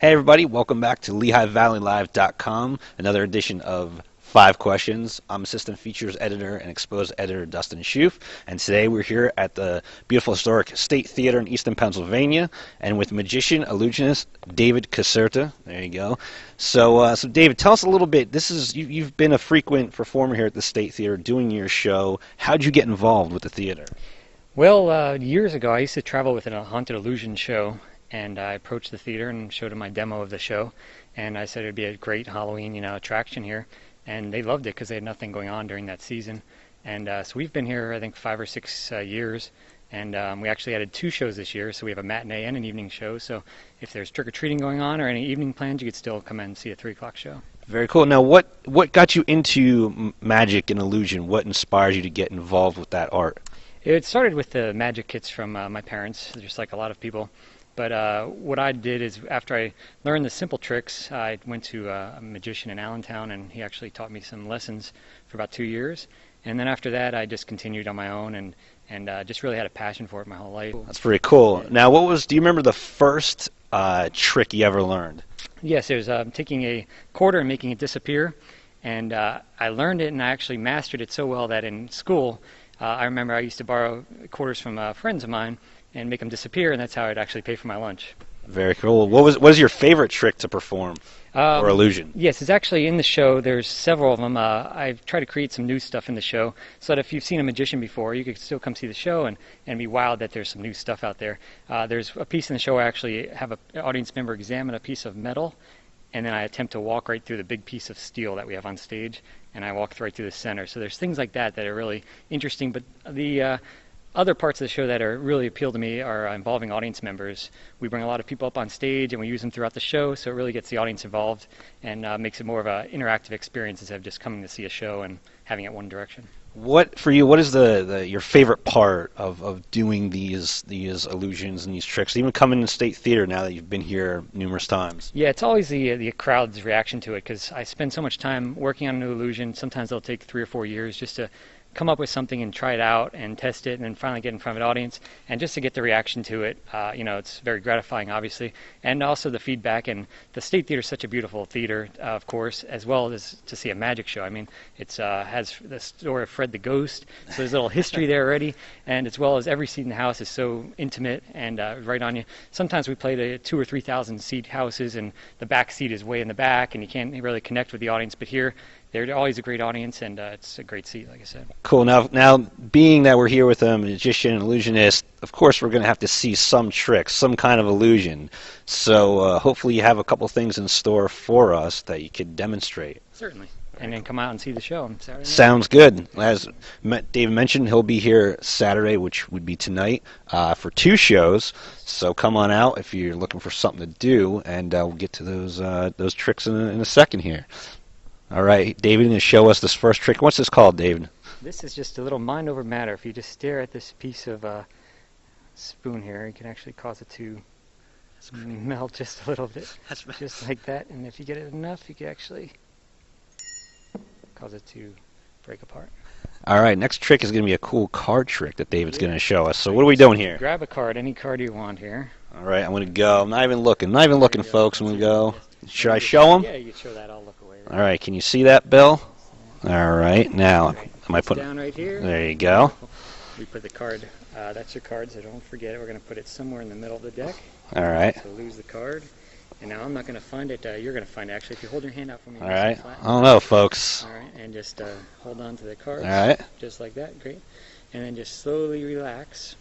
Hey everybody, welcome back to lehighvalleylive.com, another edition of 5 Questions. I'm Assistant Features Editor and Exposed Editor Dustin Schoof, and today we're here at the beautiful historic State Theater in Easton, Pennsylvania, and with magician, illusionist David Caserta. There you go. So David, tell us a little bit. You've been a frequent performer here at the State Theater doing your show. How'd you get involved with the theater? Well, years ago I used to travel with a haunted illusion show, and I approached the theater and showed them my demo of the show, and I said it'd be a great Halloween, attraction here, and they loved it because they had nothing going on during that season. And so we've been here, I think, 5 or 6 years, and we actually added 2 shows this year, so we have a matinee and an evening show. So if there's trick-or-treating going on or any evening plans, you could still come in and see a 3 o'clock show. Very cool. Now, what got you into magic and illusion? What inspires you to get involved with that art? It started with the magic kits from my parents, just like a lot of people. But what I did is, after I learned the simple tricks, I went to a magician in Allentown, and he actually taught me some lessons for about 2 years. And then after that, I just continued on my own and just really had a passion for it my whole life. That's pretty cool. Now, do you remember the first trick you ever learned? Yes, it was taking a quarter and making it disappear. And I learned it, and I actually mastered it so well that in school, I remember I used to borrow quarters from friends of mine and make them disappear, and that's how I'd actually pay for my lunch. Very cool. What was your favorite trick to perform or illusion? Yes, it's actually in the show. There's several of them. I've tried to create some new stuff in the show so that if you've seen a magician before, you could still come see the show and be wowed that there's some new stuff out there. There's a piece in the show where I actually have an audience member examine a piece of metal, and then I attempt to walk right through the big piece of steel that we have on stage, and I walk right through the center. So there's things like that are really interesting. But the other parts of the show that really appeal to me are involving audience members. We bring a lot of people up on stage, and we use them throughout the show, so it really gets the audience involved and makes it more of an interactive experience instead of just coming to see a show and having it one direction. What is your favorite part of doing these illusions and these tricks, even coming to State Theater now that you've been here numerous times? Yeah, it's always the crowd's reaction to it, because I spend so much time working on a new illusion. Sometimes it'll take 3 or 4 years just to come up with something and try it out and test it and then finally get in front of an audience, and just to get the reaction to it, it's very gratifying, obviously, and also the feedback. And the State Theater is such a beautiful theater, of course, as well as to see a magic show. I mean, it has the story of Fred the Ghost, so there's a little history there already, and as well as every seat in the house is so intimate and right on you. Sometimes we play to 2,000 or 3,000 seat houses, and the back seat is way in the back, and you can't really connect with the audience, but here they're always a great audience, and it's a great seat, like I said. Cool. Now, being that we're here with a magician and illusionist, of course we're going to have to see some tricks, some kind of illusion. So hopefully you have a couple things in store for us that you could demonstrate. Certainly. And then come out and see the show on Saturday night. Sounds good. As David mentioned, he'll be here Saturday, which would be tonight, for 2 shows. So come on out if you're looking for something to do, and we'll get to those tricks in a second here. All right, David, going to show us this first trick. What's this called, David? This is just a little mind over matter. If you just stare at this piece of spoon here, you can actually cause it to melt just a little bit, just like that. And if you get it enough, you can actually cause it to break apart. All right, next trick is going to be a cool card trick that David's going to show us. So what are we doing here? Grab a card, any card you want here. All right, I'm going to go. I'm not even looking, folks. I'm going to go. Should I show him? Yeah, you can show that. I'll look away. All right, can you see that, Bill? All right, now, am I putting... down right here. There you go. We put the card, that's your card, so don't forget it. We're going to put it somewhere in the middle of the deck. All right. So lose the card. And now I'm not going to find it. You're going to find it, actually. If you hold your hand out for me. All right. I don't know, folks. All right, and just hold on to the cards. All right. Just like that. Great. And then just slowly relax.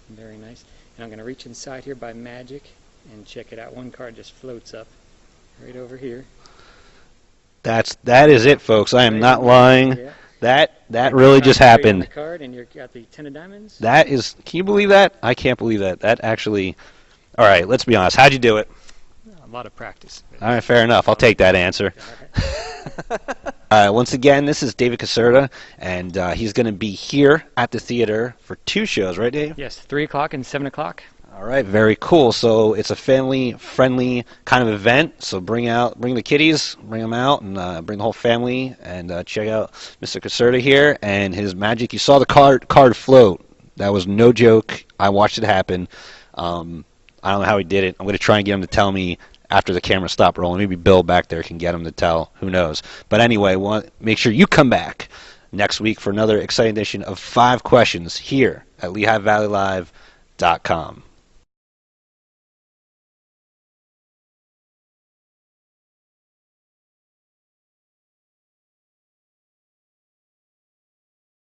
Very nice. And I'm going to reach inside here by magic and check it out. One card just floats up right over here. That is it, folks. I am not lying. Yeah. That really just happened. The card, and you've got the 10 of diamonds. That is. Can you believe that? I can't believe that. That actually. All right. Let's be honest. How'd you do it? A lot of practice. All right. Fair enough. I'll take that answer. Once again, this is David Caserta, and he's going to be here at the theater for 2 shows, right, Dave? Yes, 3 o'clock and 7 o'clock. All right, very cool. So it's a family-friendly kind of event. So bring the kiddies, bring them out, and bring the whole family, and check out Mr. Caserta here and his magic. You saw the card float. That was no joke. I watched it happen. I don't know how he did it. I'm going to try and get him to tell me after the camera stopped rolling. Maybe Bill back there can get him to tell. Who knows? But anyway, make sure you come back next week for another exciting edition of 5 Questions here at lehighvalleylive.com.